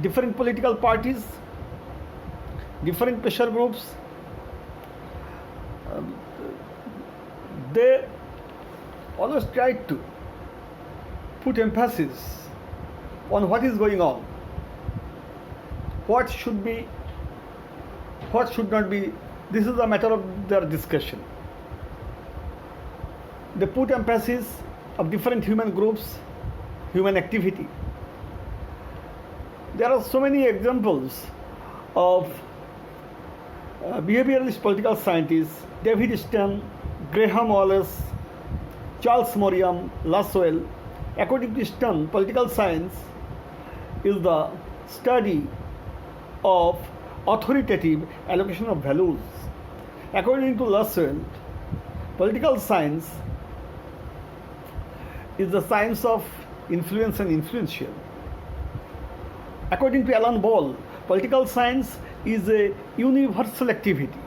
different political parties, different pressure groups, they always try to put emphasis on what is going on, what should be, what should not be. This is a matter of their discussion. They put emphasis of different human groups, human activity. There are so many examples of behavioralist political scientists: David Stern, Graham Wallace, Charles Merriam, Laswell. According to Stern, political science is the study of authoritative allocation of values. According to Laswell, political science is the science of influence and influential. According to Alan Ball, political science is a universal activity.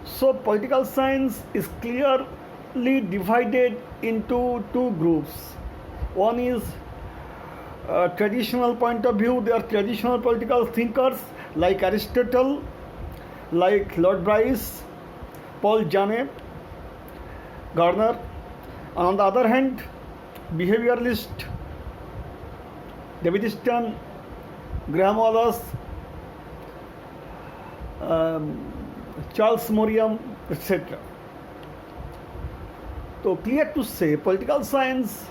So political science is clearly divided into two groups. One is traditional point of view. They are traditional political thinkers like Aristotle, like Lord Bryce, Paul Jane, Gardner. And on the other hand, behavioralist David Stern, Graham Wallace, Charles Merriam, etc. So clear to say, political science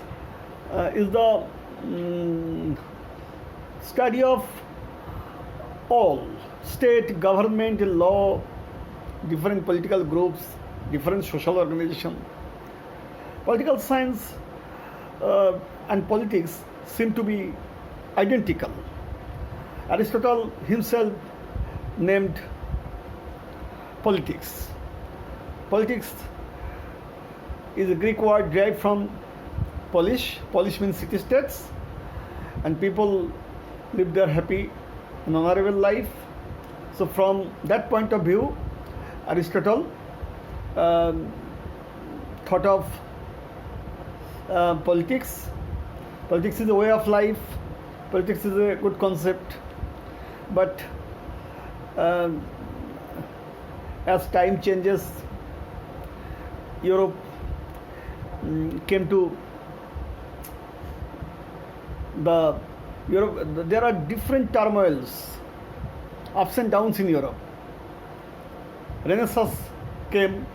is the study of all state, government, law, different political groups, different social organizations. Political science and politics seem to be identical. Aristotle himself named politics. Politics is a Greek word derived from Polish. Polish means city states, and people live their happy and honorable life. So from that point of view, Aristotle thought of politics. Politics is a way of life. Politics is a good concept. But as time changes, Europe came to Europe. There are different turmoils, ups and downs in Europe. Renaissance came.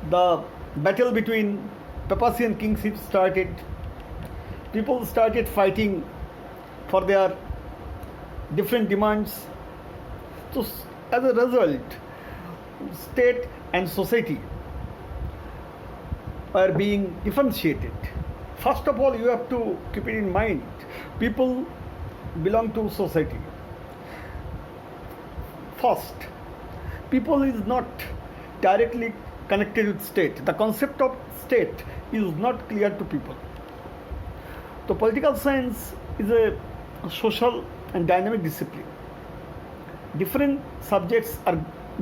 The battle between papacy and kingship started. People started fighting for their different demands. So as a result, state and society are being differentiated. First of all, you have to keep it in mind, people belong to society. First, people is not directly connected with state. The concept of state is not clear to people. So political science is a social and dynamic discipline. Different subjects are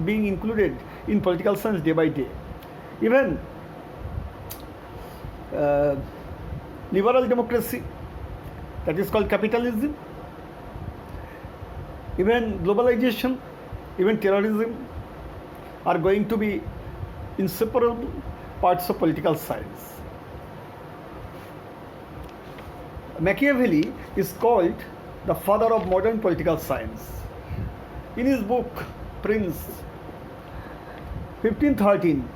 being included in political science day by day. Even liberal democracy, that is called capitalism, even globalization, even terrorism are going to be inseparable parts of political science. Machiavelli is called the father of modern political science. In his book Prince, 1513,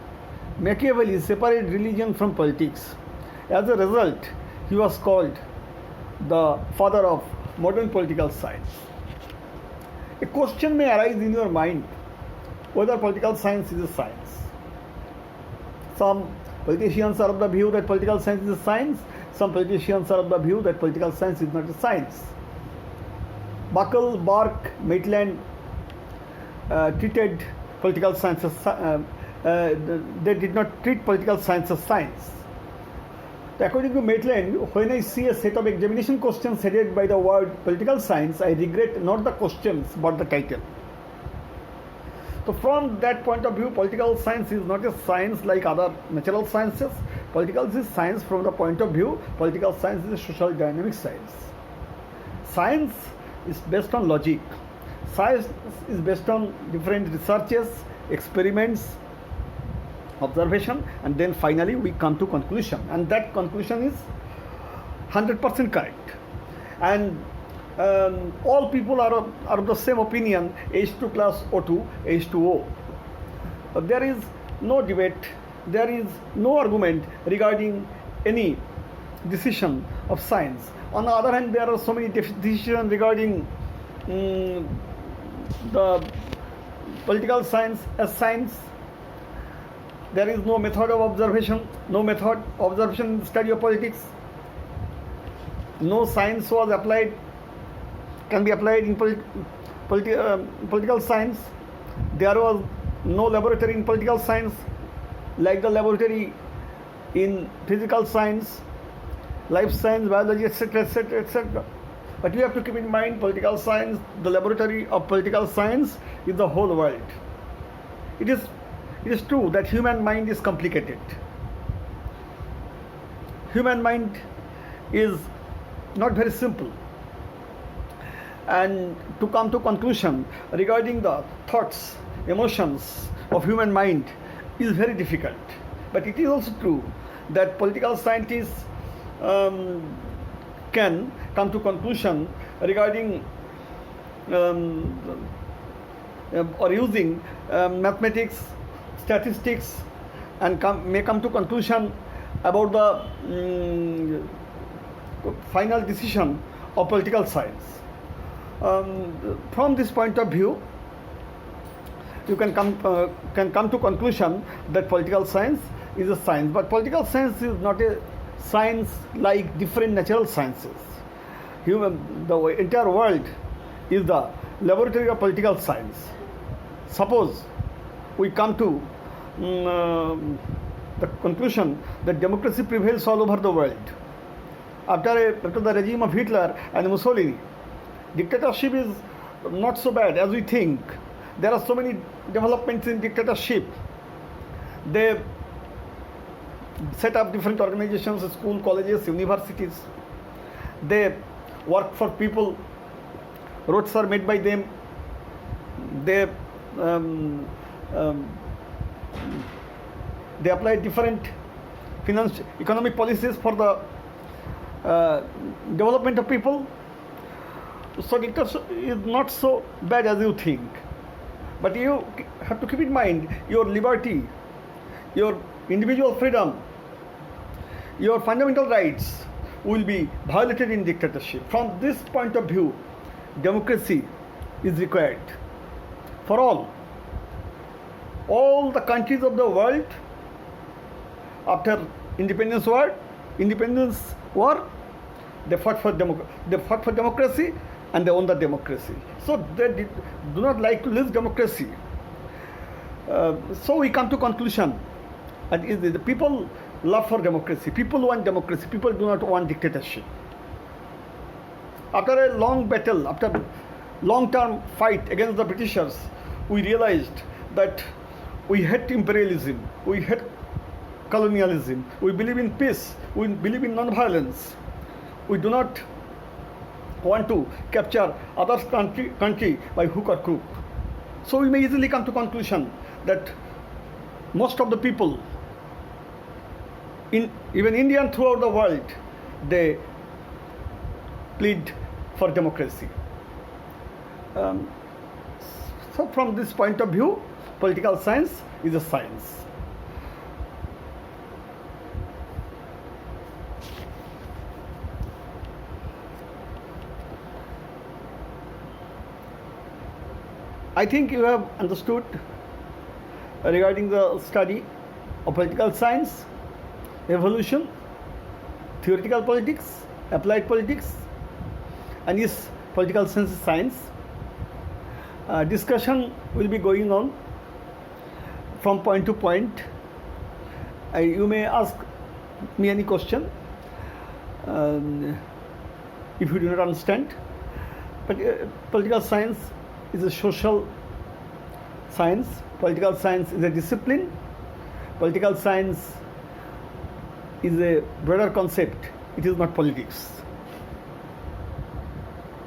Machiavelli separated religion from politics. As a result, he was called the father of modern political science. A question may arise in your mind whether political science is a science. Some politicians are of the view that political science is a science. Some politicians are of the view that political science is not a science. Buckle, Burke, Maitland treated political science as they did not treat political science as science. According to Maitland, when I see a set of examination questions headed by the word political science, I regret not the questions but the title. So from that point of view, political science is not a science like other natural sciences. Political is science from the point of view, political science is a social dynamic science. science is based on logic. Science is based on different researches, experiments, observation, and then finally we come to conclusion, and that conclusion is 100% correct. And all people are of the same opinion: H2 plus O2, H2O. There is no debate, there is no argument regarding any decision of science. On the other hand, there are so many decisions regarding the political science as science. There is no method of observation, no method of observation in the study of politics. No science was applied, can be applied in political science. There was no laboratory in political science like the laboratory in physical science, life science, biology, etc., etc., etc. But you have to keep in mind, political science, the laboratory of political science is the whole world. It is true that human mind is complicated. Human mind is not very simple. And to come to conclusion regarding the thoughts, emotions of human mind is very difficult. But it is also true that political scientists can come to conclusion regarding or using mathematics, statistics, and may come to conclusion about the final decision of political science. From this point of view, you can come to conclusion that political science is a science. But political science is not a science like different natural sciences. The entire world is the laboratory of political science. Suppose we come to the conclusion that democracy prevails all over the world. After the regime of Hitler and Mussolini, dictatorship is not so bad as we think. There are so many developments in dictatorship. They set up different organizations, schools, colleges, universities. They work for people. Roads are made by them. They apply different economic policies for the development of people. So dictatorship is not so bad as you think. But you have to keep in mind your liberty, your individual freedom, your fundamental rights will be violated in dictatorship. From this point of view, democracy is required for all. All the countries of the world after independence war, they fought for democracy and they won the democracy. So they do not like to lose democracy. So we come to conclusion, and the people love for democracy. People want democracy. People do not want dictatorship. After a long battle, after long-term fight against the Britishers, we realized that we hate imperialism, we hate colonialism, we believe in peace, we believe in non-violence. We do not want to capture other country by hook or crook. So we may easily come to conclusion that most of the people, even Indian throughout the world, they plead for democracy. So from this point of view, political science is a science. I think you have understood regarding the study of political science, evolution, theoretical politics, applied politics, and yes, political science is science. Discussion will be going on from point to point. You may ask me any question if you do not understand. But political science is a social science. Political science is a discipline. Political science is a broader concept. It is not politics.